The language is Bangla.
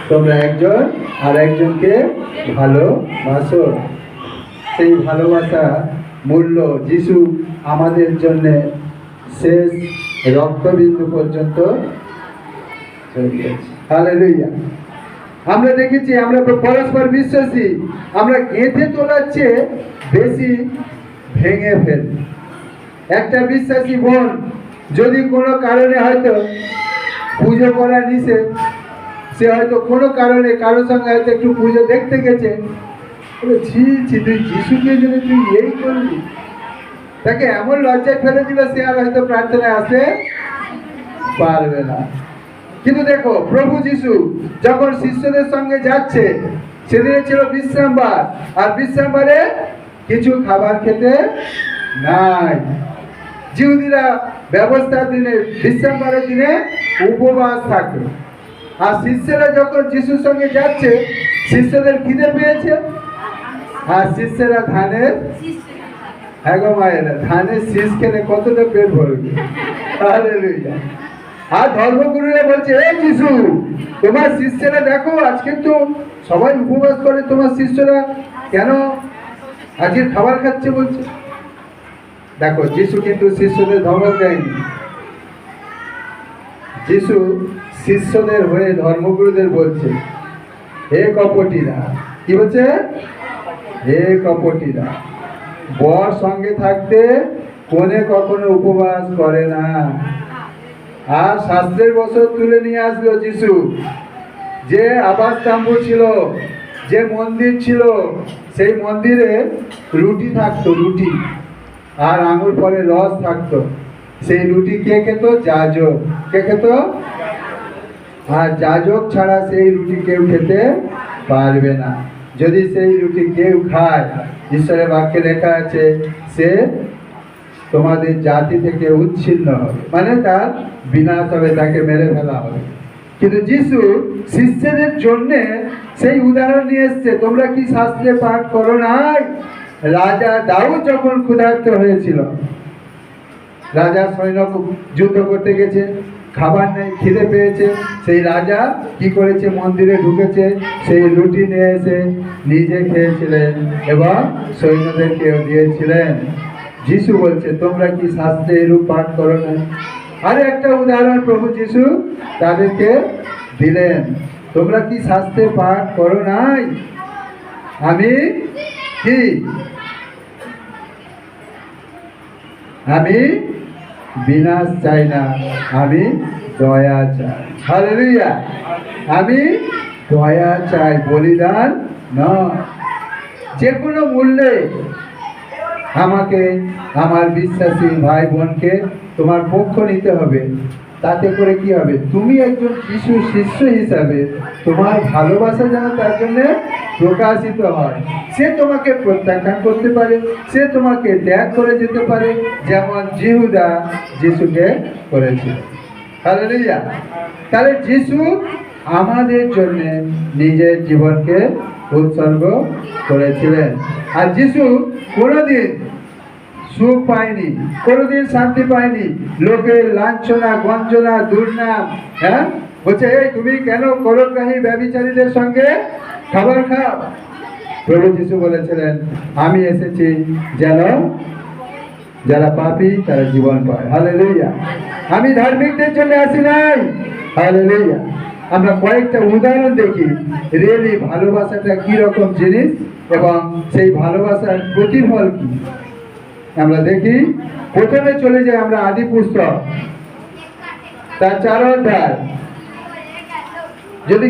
তোমরা একজন আর একজনকে ভালোবাসো। সেই ভালোবাসা মূল্য যিশু আমাদের জন্য শেষ রক্তবিন্দু পর্যন্ত। হালেলুয়া। আমরা দেখেছি, আমরা পরস্পর বিশ্বাসী, আমরা গেঁথে তোলার চেয়ে বেশি ভেঙে ফেলি। একটা বিশ্বাসী বোন যদি কোনো কারণে হয়তো পুজো করা নিষেধ, সে হয়তো কোনো কারণে কারোর সঙ্গে হয়তো একটু পুজো দেখতে গেছে, ছি ছি তুই যিশুকে যদি তুই এই করলি, তাকে এমন লজ্জায় ফেলে দিল সে আর হয়তো প্রার্থনায় আসতে পারবে না। কিন্তু দেখো, প্রভু যিশু যখন শিষ্যদের সঙ্গে যাচ্ছে, সেদিনে ছিল বিশ্রামবার, আর বিশ্রামবারে কিছু খাবার খেতে নাই। জিহুদিরা ব্যবস্থার দিনে, বিশ্রামবারের দিনে উপবাস থাকে। আর শিষ্যরা যখন যিশুর সঙ্গে যাচ্ছে, শিষ্যদের খিদে পেয়েছে, আর শিষ্যরা ধানের, হ্যাঁ গো মায়েরা, ধানের শীষ খেলে কতটা পেট ভরবে। হালেলুয়া। আর ধর্মগুরুরা বলছে, এই যিশু, তোমার শিষ্যরা দেখো আজকে তো সবাই উপবাস করে, তোমার শিষ্যরা কেন আজকে খাবার খাচ্ছে বলছে। দেখো, যিশু কিন্তু শিষ্যদের ধমক দেয়নি। যিশু শিষ্যদের হয়ে ধর্মগুরুদের বলছে, হে কপটিরা, কি বলছে? হে কপটিরা, বর সঙ্গে থাকতে কোনে কখনো উপবাস করে না। আর শাস্ত্রের বছর তুলে নিয়ে আসলো যিশু। যে আবাস স্তম্ভ ছিল, যে মন্দির ছিল, সেই মন্দিরে রুটি থাকতো, রুটি আর আঙুর ফলে রস থাকতো। সেই রুটি কে খেত? যাজক। কে খেত? আর যাজক ছাড়া সেই রুটি কেউ খেতে পারবে না। যদি সেই রুটি কেউ খায়, ঈশ্বরের বাক্যে লেখা আছে, সে তোমাদের জাতি থেকে উচ্ছিন্ন হবে, মানে তার বিনাশ হবে, তাকে মেরে ফেলা হবে। কিন্তু যিশু শিষ্যদের জন্য সেই উদাহরণ নিয়ে এসছে। তোমরা কি শাস্ত্রে পাঠ করো নাই? রাজা দাউদ যখন ক্ষুধার্ত হয়েছিল, রাজা সৈন্য যুদ্ধ করতে গেছে, খাবার নেই, খিদে পেয়েছে, সেই রাজা কি করেছে? মন্দিরে ঢুকেছে, সেই রুটি নিয়ে এসে নিজে খেয়েছিলেন এবং সৈন্যদেরকেও দিয়েছিলেন। যিশু বলছে, তোমরা কি শাস্ত্রে এরূপ পাঠ করো না? আর একটা উদাহরণ প্রভু যিশু তাদেরকে দিলেন, তোমরা কি শাস্ত্রে পাঠ করো নাই? আমি কি? আমি বিনাশ চাই না, আমি দয়া চাই। হালেলুয়া। আমি দয়া চাই, বলিদান নয়। যে কোনো মূল্যে আমাকে, আমার বিশ্বাসী ভাই বোনকে তোমার পক্ষ নিতে হবে। তাতে করে কি হবে? তুমি একজন যিশু শিষ্য হিসাবে তোমার ভালোবাসা যেন তার জন্য প্রকাশিত হয়। সে তোমাকে প্রত্যাখ্যান করতে পারে, সে তোমাকে ত্যাগ করে যেতে পারে, যেমন জিহুদা যিশুকে করেছিল। হালেলুয়া। তাহলে যিশু আমাদের জন্য নিজের জীবনকে উৎসর্গ করেছিলেন। আর যিশু কোনোদিন সুখ পায়নি, কোনোদিন শান্তি পায়নি। লোকের লাঞ্ছনা, গঞ্জনা, দুর্নাম, হ্যাঁ বলছে, এই তুমি কেন করগ্রাহী ব্যভিচারীদের সঙ্গে খাবার খাও? প্রভু যিশু বলেছিলেন, আমি এসেছি যেন যারা পাপী তারা জীবন পায়। হালেলুয়া। আমি ধার্মিকদের জন্য আসি নাই। হালেলুয়া। আমরা কয়েকটা উদাহরণ দেখি, রিয়েলি ভালোবাসাটা কি রকম জিনিস এবং সেই ভালোবাসার প্রতিফল কি। আমরা দেখি, প্রথমে চলে যাই আমরা আদি পুস্তক, তার 4 অধ্যায়। যদি